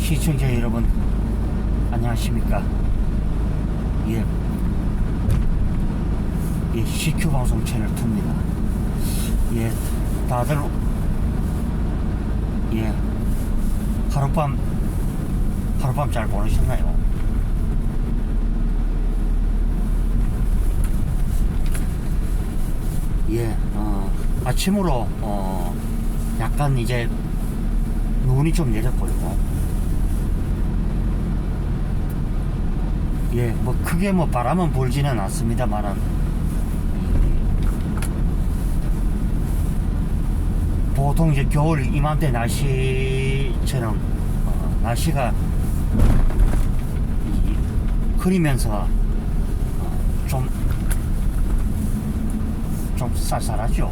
시청자 여러분 안녕하십니까. 예, CQ 방송 채널 2입니다. 예, 다들 하룻밤 잘 보내셨나요? 아침으로 약간 이제 눈이 좀 내렸고요. 뭐 크게 뭐 바람은 불지는 않습니다만은 보통 이제 겨울 이맘때 날씨처럼 날씨가 흐리면서 좀 쌀쌀하죠.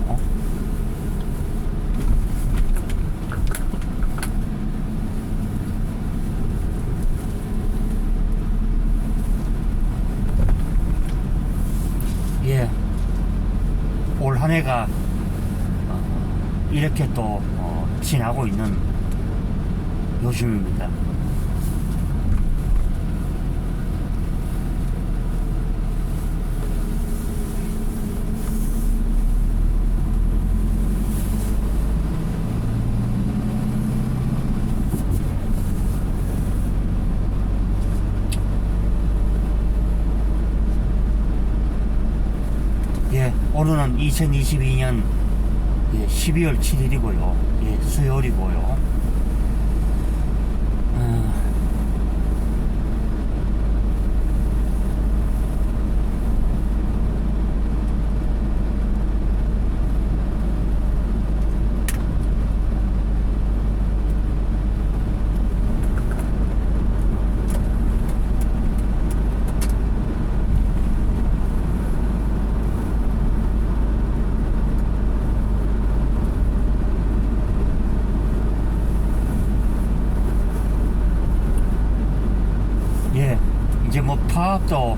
올 한 해가 이렇게 또 지나고 있는 요즘입니다. 오늘은 2022년 12월 7일이고요. 수요일이고요. 이제 뭐 파업도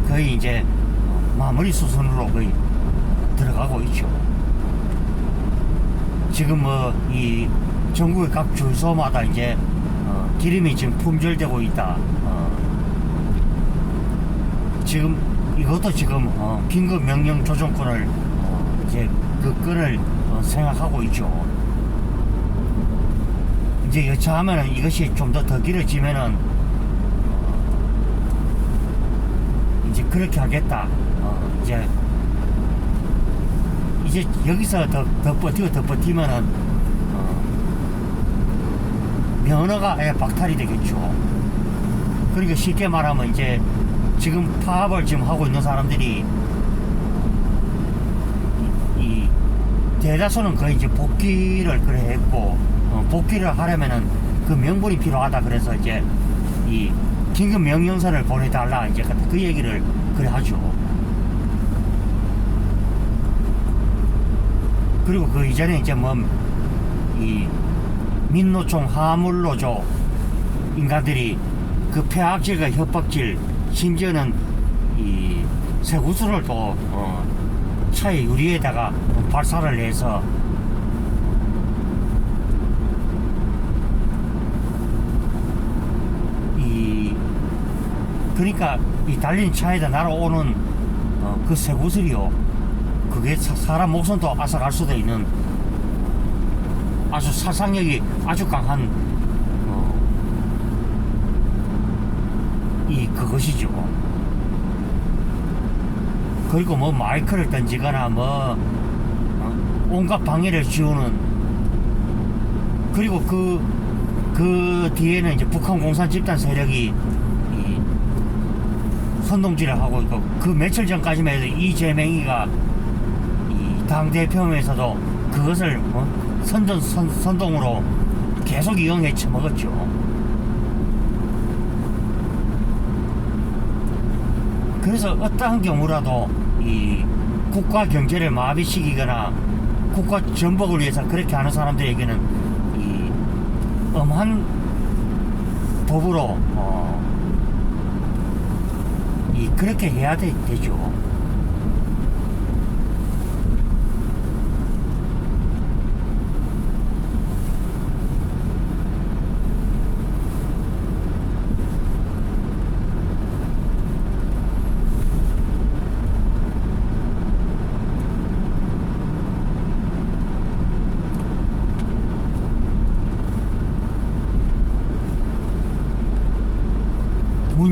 거의 이제 마무리 수순으로 거의 들어가고 있죠. 지금 뭐 이 전국의 각 주소마다 이제 기름이 지금 품절되고 있다. 지금 이것도 지금 긴급 명령 조정권을 이제 그 건을 생각하고 있죠. 이제 여차하면은 이것이 좀 더 길어지면은 이제 그렇게 하겠다. 이제 여기서 더 버티면은 면허가 아예 박탈이 되겠죠. 그러니까 쉽게 말하면 이제 지금 파업을 지금 하고 있는 사람들이 이 대다수는 거의 이제 복귀를 그래 했고 복귀를 하려면은 그 명분이 필요하다. 그래서 이제 이 긴급 명령서를 보내달라 이제 그 얘기를 그래 하죠. 그리고 그 이전에 이제 뭐 이 민노총 하물노조 인간들이 그 폐악질과 협박질, 심지어는 이 쇠구슬을 또 차의 유리에다가 발사를 해서 그러니까 이 달린 차에다 날아오는 그 쇠구슬이요, 그게 사람 목숨도 앗아갈 수도 있는 아주殺傷力이 아주 강한 그것이죠. 그리고 뭐 마이크를 던지거나 뭐 온갖 방해를 지우는, 그리고 그 뒤에는 이제 북한 공산 집단 세력이 선동질을 하고 있고, 그 며칠 전까지만 해도 이재명이가 이 당대표면에서도 그것을 선동으로 계속 이용해 처먹었죠. 그래서 어떠한 경우라도 이 국가 경제를 마비시키거나 국가 전복을 위해서 그렇게 하는 사람들에게는 이 엄한 법으로 그렇게 해야 되죠.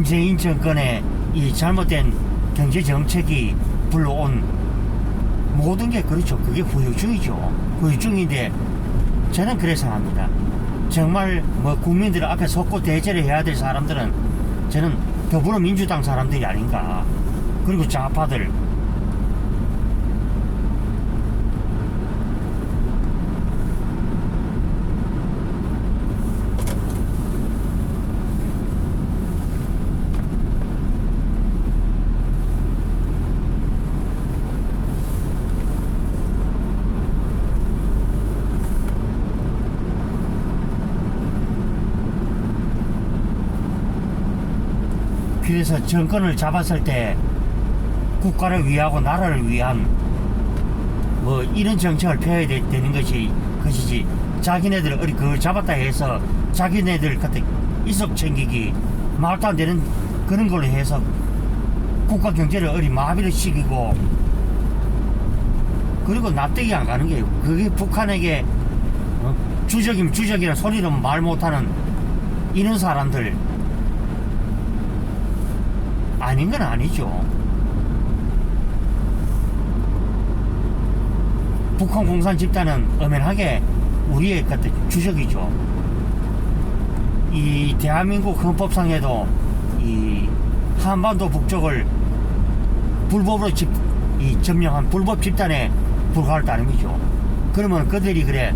문재인 정권의 이 잘못된 경제 정책이 불러온 모든 게 그렇죠. 그게 후유증이죠. 후유증인데 저는 그래 생각합니다. 정말 뭐 국민들 앞에 섰고 대제를 해야 될 사람들은 저는 더불어민주당 사람들이 아닌가. 그리고 좌파들. 그래서 정권을 잡았을 때 국가를 위하고 나라를 위한 뭐 이런 정책을 펴야 되는 것이지 자기네들 어디 그걸 잡았다 해서 자기네들 같은 이속 챙기기 말도 안 되는 그런 걸로 해서 국가 경제를 어디 마비를 시키고 그리고 납득이 안 가는 게 그게 북한에게 주적이면 주적이라 소리는 말 못하는 이런 사람들 아닌 건 아니죠. 북한 공산 집단은 엄연하게 우리의 주적이죠. 이 대한민국 헌법상에도 이 한반도 북쪽을 불법으로 점령한 불법 집단에 불과할 따름이죠. 그러면 그들이 그래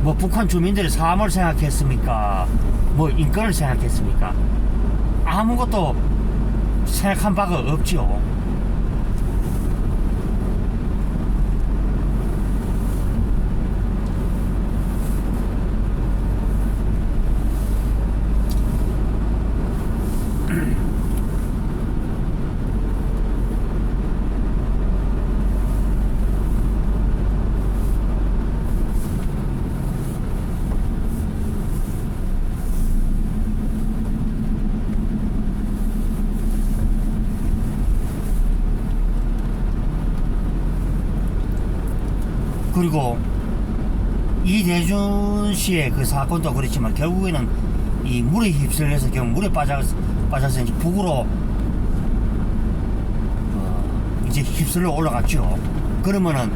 뭐 북한 주민들의 삶을 생각했습니까? 뭐 인권을 생각했습니까? 아무것도 생각한 바가 없죠. 그리고 이대준 씨의 그 사건도 그렇지만 결국에는 이 물에 휩쓸려서 결국 물에 빠져서 이제 북으로 이제 휩쓸려 올라갔죠. 그러면은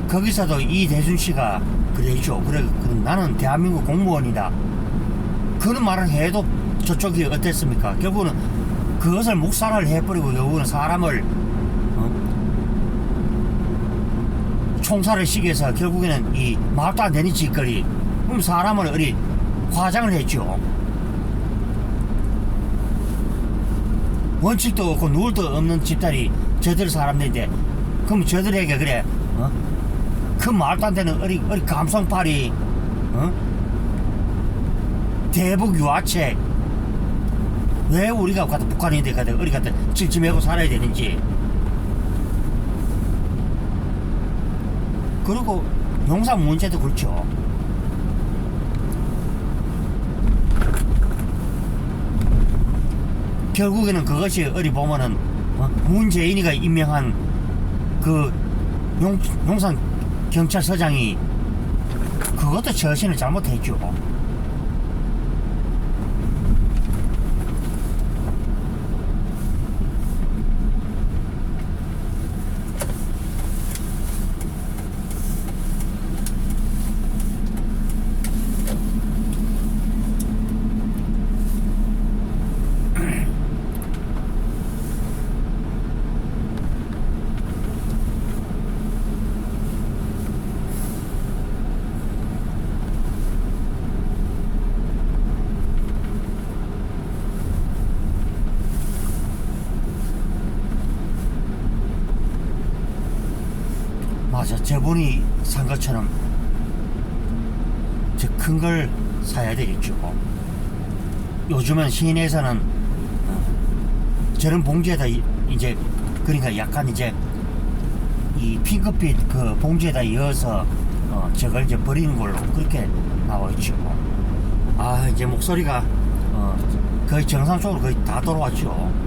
거기서도 이대준 씨가 그랬죠. 그래 나는 대한민국 공무원이다. 그런 말을 해도 저쪽이 어땠습니까? 결국은 그것을 묵살을 해버리고 결국은 사람을 총살을 시켜서 결국에는 이 말도 안 되는 짓거리 그럼 사람을 어리 화장을 했죠. 원칙도 없고 누울도 없는 집단이 저들 사람들인데 그럼 저들에게 그래 그 말도 안 되는 어리 감성팔이 대북 유화책 왜 우리가 북한인데 어리 갖다 찔찔매고 살아야 되는지. 그리고 용산 문제도 그렇죠. 결국에는 그것이 어디 보면은 문재인이가 임명한 그 용산 경찰서장이 그것도 처신을 잘못했죠. 맞아, 저분이 산 것처럼 저 큰 걸 사야 되겠죠. 요즘은 시내에서는 저런 봉지에다 이제 그러니까 약간 이제 이 핑크빛 그 봉지에다 이어서 저걸 이제 버리는 걸로 그렇게 나와 있죠. 아, 이제 목소리가 거의 정상적으로 거의 다 돌아왔죠.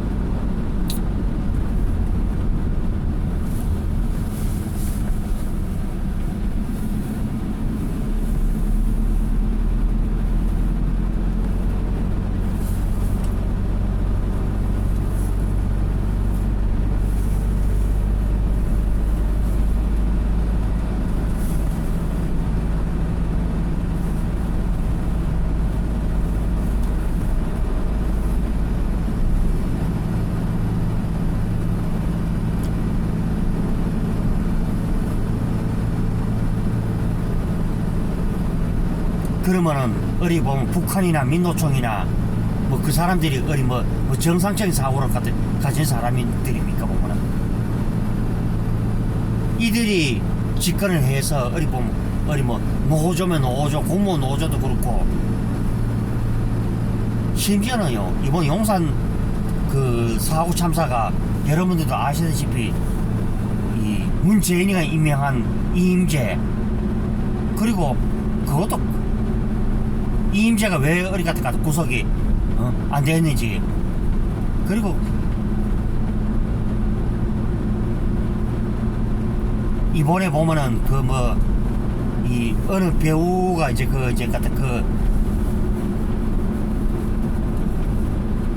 그러면은 어디 보면 북한이나 민노총이나 뭐 그 사람들이 어디 뭐 정상적인 사고를 가진 사람들입니까 보면은 이들이 집권을 해서 어디 보면 어디 뭐 노조면 노조, 공무원 노조도 그렇고 심지어는요 이번 용산 그 사고 참사가 여러분들도 아시다시피 이 문재인이가 임명한 이임재 그리고 그것도 이임재가 왜 어디 같은 구속이 안 됐는지 그리고 이번에 보면은 그 뭐 이 어느 배우가 이제 그 이제 같은 그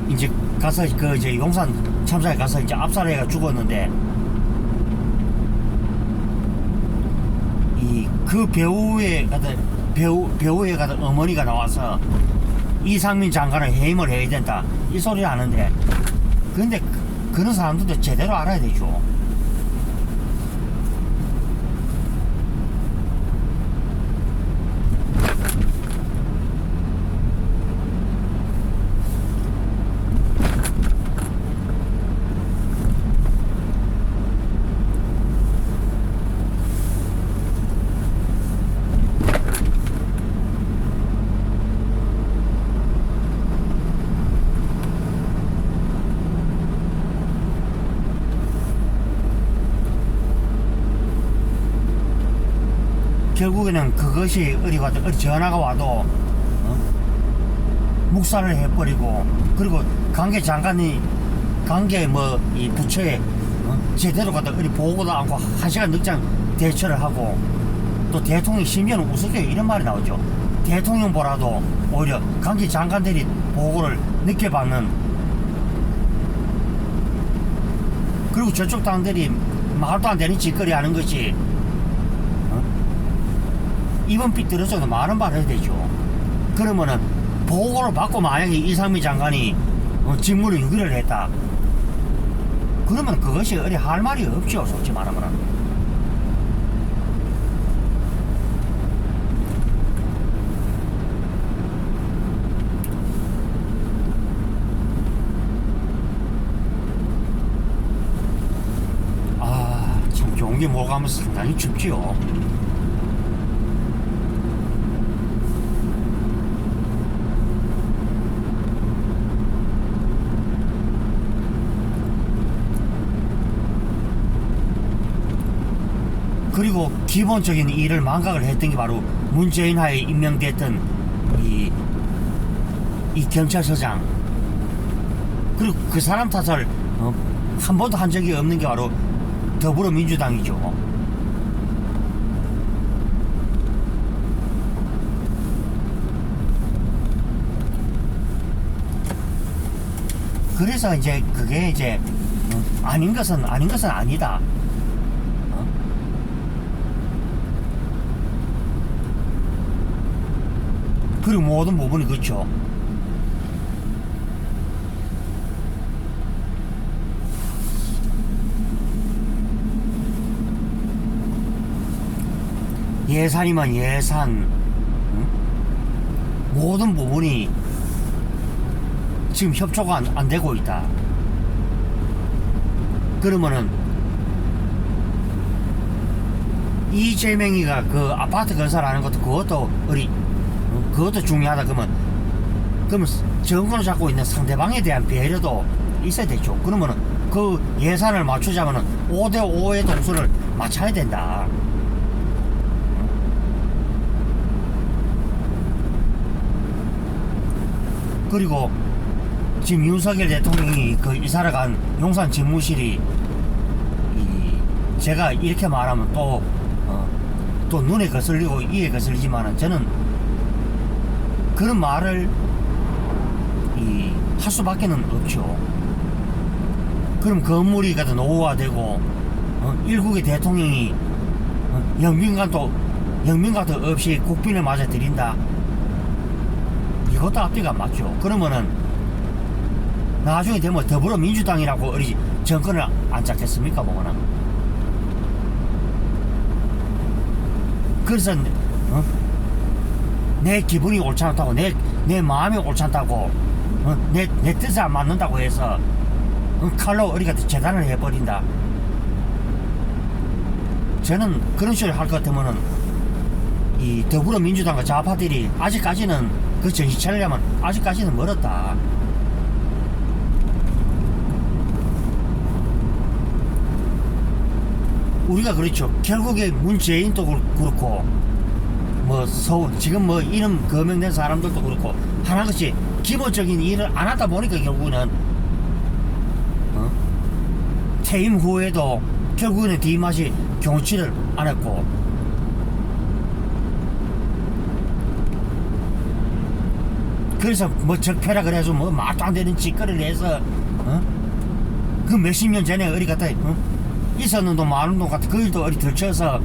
이제 가서 그 이제 용산 참사에 가서 이제 압살해가 죽었는데 이 그 배우의 같은 배우의 같은 어머니가 나와서 이상민 장관을 해임을 해야 된다 이 소리를 하는데 근데 그런 사람들도 제대로 알아야 되죠. 결국에는 그것이 어디 전화가 와도 묵살을 해버리고 그리고 관계 장관이 관계 뭐 이 부처에 제대로 갖다 어디 보고도 않고 1시간 늦장 대처를 하고 또 대통령이 심지어는 우습게 이런 말이 나오죠. 대통령보다도 오히려 관계 장관들이 보고를 늦게 받는 그리고 저쪽 당들이 말도 안 되는 짓거리 하는 것이 이번 삐뚤어져도 많은 말을 해야 되죠. 그러면은 보고를 받고 만약에 이상민 장관이 직무를 유기를 했다 그러면 그것이 어디 할 말이 없죠. 솔직히 말하면은 아 참 좋은 게 뭐가 하면 상당히 춥지요. 그리고 기본적인 일을 망각을 했던 게 바로 문재인 하에 임명됐던 이 경찰서장 그리고 그 사람 탓을 한 번도 한 적이 없는 게 바로 더불어민주당이죠. 그래서 이제 그게 이제 아닌 것은 아니다. 그리고 모든 부분이 그렇죠. 예산이면 예산 모든 부분이 지금 협조가 안 되고 있다. 그러면은 이재명이가 그 아파트 건설하는 것도 그것도 중요하다. 그러면 정권을 잡고 있는 상대방에 대한 배려도 있어야 되죠. 그러면은 그 예산을 맞추자면은 5대5의 동수를 맞춰야 된다. 그리고 지금 윤석열 대통령이 그 이사를 간 용산 집무실이 제가 이렇게 말하면 또 눈에 거슬리고 이에 거슬리지만은 저는 그런 말을 할 수밖에는 없죠. 그럼 건물이 가도 노후화되고 일국의 대통령이 영빈관도 없이 국빈을 맞아 드린다. 이것도 앞뒤가 안 맞죠. 그러면은 나중에 되면 더불어민주당이라고 어디 정권을 안 잡겠습니까 보면은. 그래서 내 기분이 옳지 않다고, 내 마음이 옳지 않다고, 내 뜻에 안 맞는다고 해서 칼로 어디가 재단을 해버린다. 저는 그런 식으로 할 것 같으면은 이 더불어민주당과 좌파들이 아직까지는 그 정신 차리려면 아직까지는 멀었다. 우리가 그렇죠. 결국에 문재인도 그렇고 지금 이름 거명된 사람들도 그렇고 하나같이 기본적인 일을 안 하다 보니까 결국에는 퇴임 후에도 결국에는 뒷맛이 경치를 안 했고, 그래서 적폐라 그래서 말도 안 되는 짓거리를 해서 그 몇십 년 전에 어디 갔다 있었는도 많은도 같아 그 일도 어디 들쳐서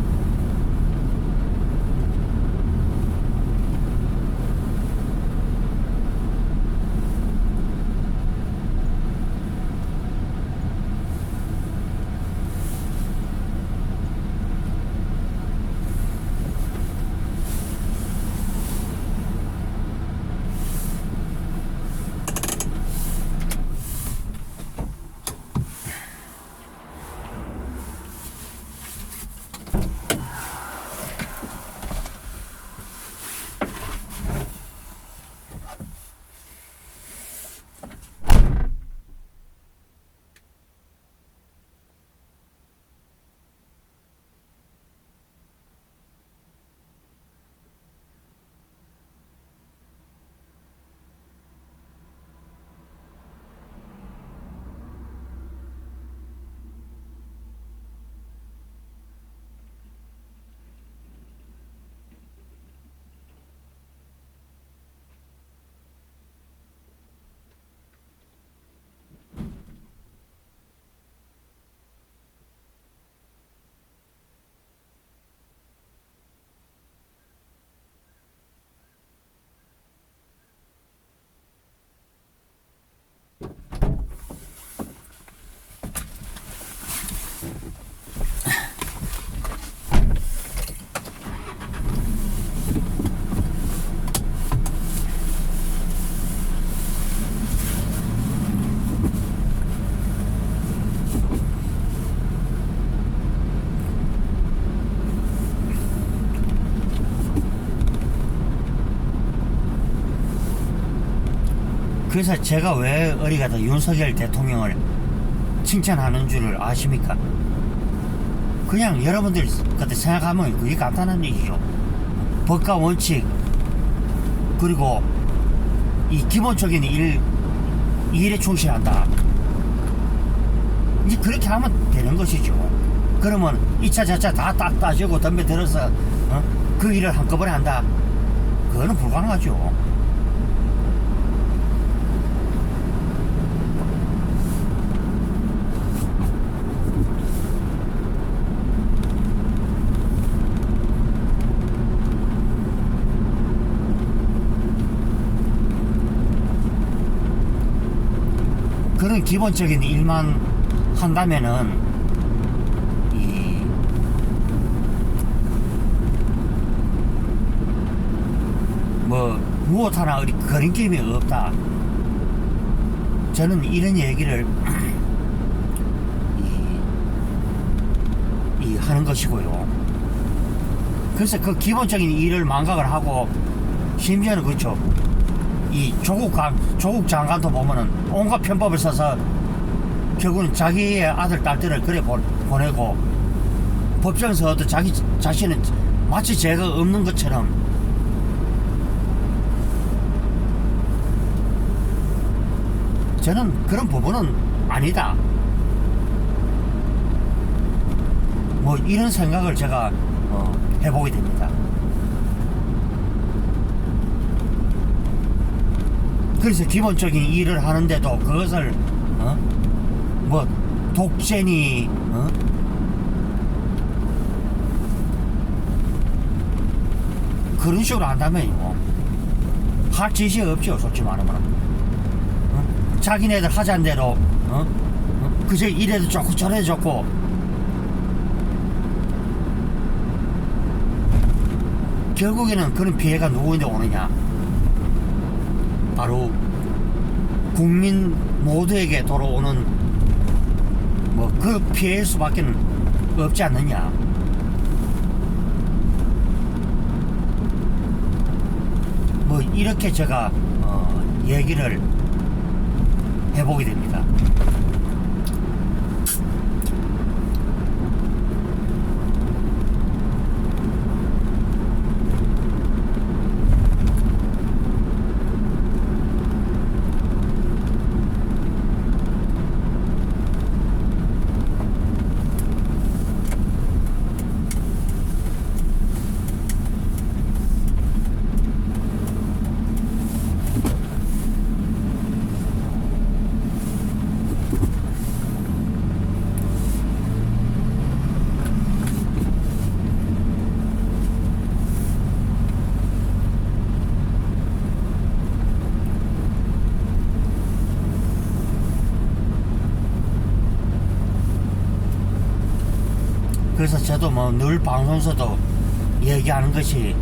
그래서 제가 왜 어디 가다 윤석열 대통령을 칭찬하는 줄을 아십니까? 그냥 여러분들 그때 생각하면 그게 간단한 얘기죠. 법과 원칙 그리고 이 기본적인 일에 충실한다. 이제 그렇게 하면 되는 것이죠. 그러면 2차 자차 다 딱 따지고 덤벼들어서 그 일을 한꺼번에 한다. 그거는 불가능하죠. 그런 기본적인 일만 한다면은 무엇 하나 거린게임이 없다. 저는 이런 얘기를 하는 것이고요. 그래서 그 기본적인 일을 망각을 하고 심지어는 그렇죠. 이 조국 장관도 보면은 온갖 편법을 써서 결국은 자기의 아들 딸들을 그래 보내고 법정에서도 자기 자신은 마치 죄가 없는 것처럼 저는 그런 부분은 아니다. 이런 생각을 제가 해보게 됩니다. 그래서 기본적인 일을 하는데도 그것을 독재니 그런 식으로 한다면요 할 짓이 없죠. 솔직히 말하면 자기네들 하자는 대로 그저 이래도 좋고 저래도 좋고, 결국에는 그런 피해가 누구한테 오느냐? 바로 국민 모두에게 돌아오는 뭐 그 피해일 수밖에 없지 않느냐. 뭐 이렇게 제가 얘기를 해보게 됩니다. 그래서 저도 뭐 늘 방송에서도 얘기하는 것이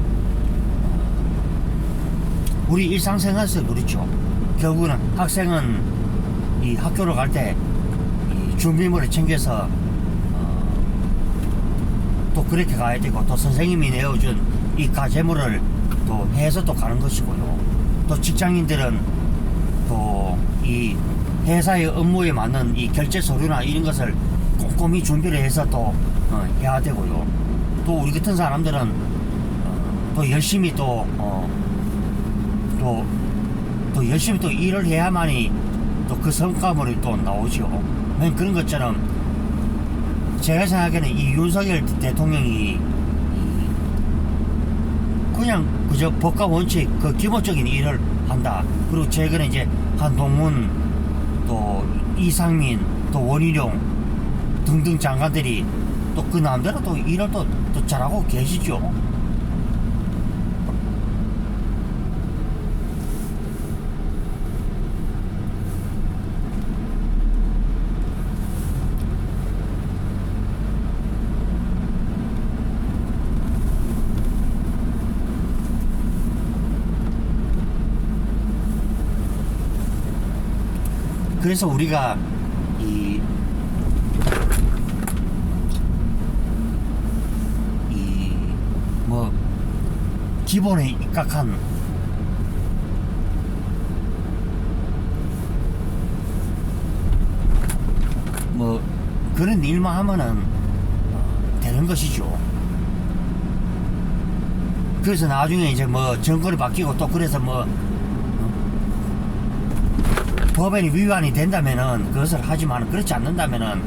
우리 일상생활에서 그렇죠. 결국은 학생은 이 학교를 갈 때 준비물을 챙겨서 또 그렇게 가야 되고, 또 선생님이 내어준 이 과제물을 또 해서 또 가는 것이고요. 또 직장인들은 또 이 회사의 업무에 맞는 이 결제 서류나 이런 것을 꼼꼼히 준비를 해서 또 해야 되고요. 또 우리 같은 사람들은 또 열심히 또 열심히 또 일을 해야만이 또 그 성과물이 또 나오죠. 그런 것처럼 제가 생각에는 이 윤석열 대통령이 그냥 그저 법과 원칙 그 기본적인 일을 한다. 그리고 최근에 이제 한동훈, 또 이상민, 또 원희룡 등등 장관들이 또 그 남대로 또 일을 또 잘하고 계시죠. 그래서 우리가 뭐 기본에 입각한 뭐 그런 일만 하면은 되는 것이죠. 그래서 나중에 이제 뭐 정권이 바뀌고 또 그래서 뭐 법에 위반이 된다면은 그것을 하지만 그렇지 않는다면은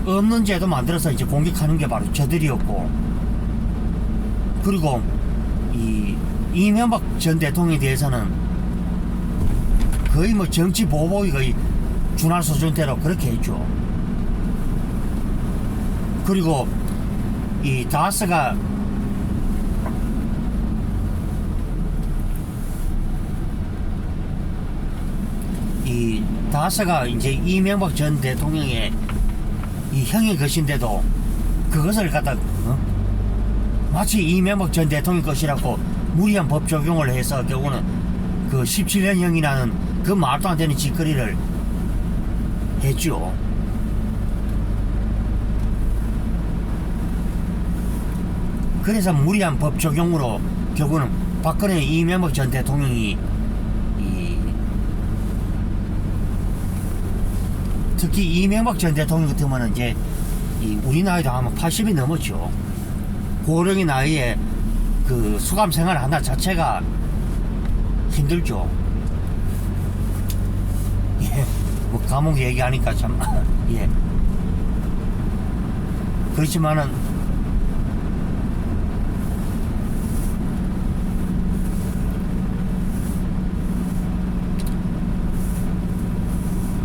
없는 제도 만들어서 이제 공격하는 게 바로 저들이었고, 그리고 이명박 전 대통령에 대해서는 거의 뭐 정치 보복이 거의 준할 수준대로 그렇게 했죠. 그리고 이 다스가 이제 이명박 전 대통령의 이 형의 것인데도 그것을 갖다 마치 이명박 전 대통령 것이라고 무리한 법 적용을 해서 결국은 그 17년형이라는 그 말도 안 되는 짓거리를 했죠. 그래서 무리한 법 적용으로 결국은 박근혜 이명박 전 대통령이 특히 이명박 전 대통령 같은 경우는 이제 우리 나이도 아마 80이 넘었죠. 고령의 나이에 그 수감 생활을 한다 자체가 힘들죠. 예, 뭐 감옥 얘기하니까 참 예. 그렇지만은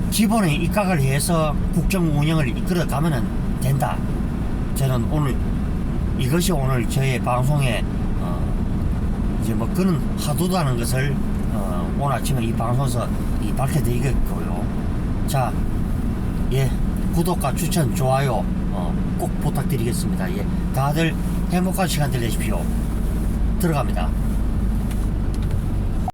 기본에 입각을 해서 국정 운영을 이끌어 가면은 된다. 저는 오늘 이것이 오늘 저의 방송에 이제 뭐 그런 하도다는 것을 오늘 아침에 이 방송에서 밝혀드리겠고요. 자, 예, 구독과 추천, 좋아요 꼭 부탁드리겠습니다. 예, 다들 행복한 시간 되십시오. 들어갑니다.